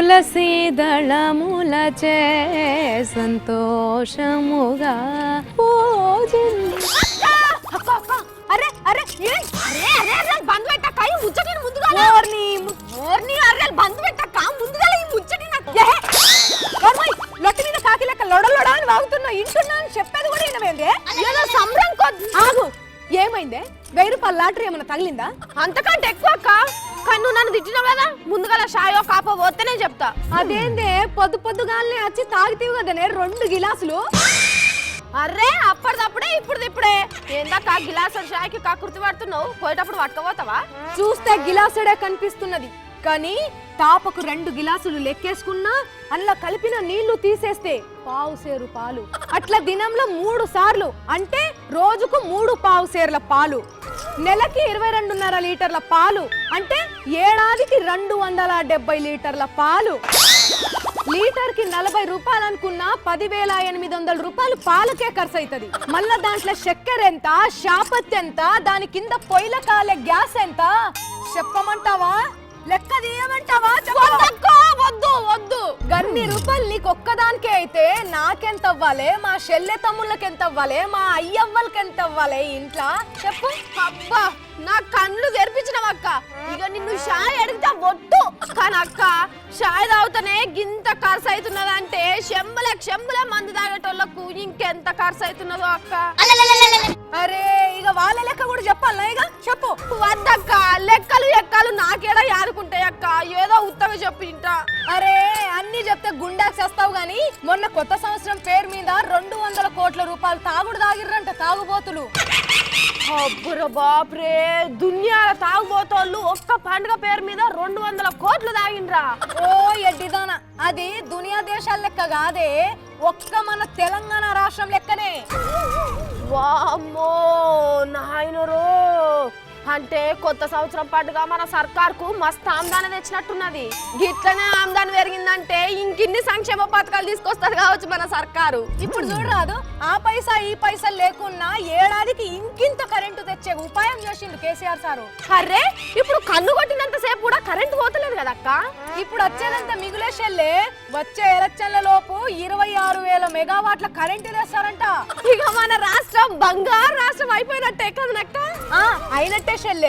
తులసి దళములచే సంతోషముగా అరే అరే అరే అరే బంద్ పెట్టక్క ఈ ముచ్చటిని ముందుగా ఓర్ని అరే బంద్ పెట్టక్క ముందుగా ఈ ముచ్చటిని లొట్టి మీద కాకి లెక్క లొడలొడ అని వాగుతున్నా ఇంటున్నా అని చెప్పేది కూడా వినవేందే ఏదో సంబరం ఆగు ఏమైందే 1000 రూపాయల లాటరీ ఏమైనా తగిలిందా అంతకంటే ఎక్కువ అక్క కానీ నువ్వు నన్ను తిట్టినావు కదా ముందుగా షాయో కాపో పోతేనే చెప్తా అదేందే పొద్దుగాలనే వచ్చి తాగితీవు కదనే 2 గిలాసులు అరే అప్పటిదప్పుడే ఇప్పుడే ఏందాక గిలాసుడు షాయికి కాకుర్తి పడుతున్నావు పోయేటప్పుడు పట్టుకోపోతావా చూస్తే గిలాసుడే కనిపిస్తున్నది కానీ తాపకు 2 గిలాసులు లెక్కేసుకున్నా అందులో కలిపిన నీళ్లు తీసేస్తే 1/2 సేరు పాలు అట్లా దినంలో 3 సార్లు అంటే రోజుకు 3 1/2 సేర్ల పాలు నెలకి 22.5 లీటర్ల పాలు అంటే ఏడాదికి 270 లీటర్ల పాలు లీటర్ కి 40 రూపాయలు అనుకున్నా 10,800 రూపాయలు పాలకే ఖర్చు అవుతుంది మళ్ళా దాంట్లో చక్కెర ఎంత షాపత్ ఎంత దాని కింద పొయ్యిల కాలే గ్యాస్ ఎంత చెప్పమంటావా లెక్క తీయమంటావా వద్దు వద్దు గన్ని రూపాయలు నీకు ఒక్కదానికే అయితే నాకెంత అవ్వాలి మా చెల్లె తమ్ముళ్ళకి ఎంత అవ్వాలి మా అయ్యవ్వలకి ఎంత అవ్వాలి ఇంట్లో చెప్పు అబ్బా నా కళ్ళు తెరిపించినవు అక్క ఇక నిన్ను షాయ్ అడిగితే ఒట్టు కానీ అక్క షాయ్ తాగుతానే గింత ఖర్చు అవుతున్నదంటే చెంబులే మందు తాగేటోళ్ళకు ఇంకెంత ఖర్చు అవుతున్నదో అక్క అరే ఇక వాళ్ళ లెక్క కూడా చెప్పాలా ఇక చెప్పు వద్దక్క లెక్కలు నాకేడా యాదుకుంటాయి అక్క ఏదో ఉత్తగా చెప్పింటా అరే అన్ని చెప్తే గుండాకి చేస్తావు గాని మొన్న కొత్త సంవత్సరం పేరు మీద 200 కోట్ల రూపాయలు తాగుడు తాగిర్రంట తాగుబోతులు అబ్బురా బాప్రే దునియాల తాగుబోతోళ్ళు ఒక్క పండుగ పేరు మీద 200 కోట్లు తాగిండ్రా ఓ ఎడ్డిదానా అది దునియా దేశాల లెక్క కాదే ఒక్క మన తెలంగాణ రాష్ట్రం లెక్కనే వామ్మో నాయనరో అంటే కొత్త సంవత్సరం పండుగ మన సర్కార్కు మస్తు ఆమ్దాని తెచ్చినట్టున్నది గిట్లనే ఆమ్దాని పెరిగిందంటే ఇంకిన్ని సంక్షేమ పథకాలు తీసుకొస్తారు కావచ్చు మన సర్కారు ఇప్పుడు చూడరాదు ఆ పైసా ఈ పైసా లేకున్నా ఏడాదికి ఇంకింత కరెంటు తెచ్చే ఉపాయం చేసిండు కేసీఆర్ సారు అరే ఇప్పుడు కన్ను కొట్టినంత సేపు కూడా కరెంటు పోతలేదు కదక్క ఇప్పుడు వచ్చేదంత మిగులేషెల్లే వచ్చే ఎలక్షన్ల లోపు 26,000 మెగావాట్ల కరెంటు తెస్తారంట ఇక మన రాష్ట్రం బంగారు రాష్ట్రం అయిపోయినట్టే కదనక్క అయినట్టే చెల్లె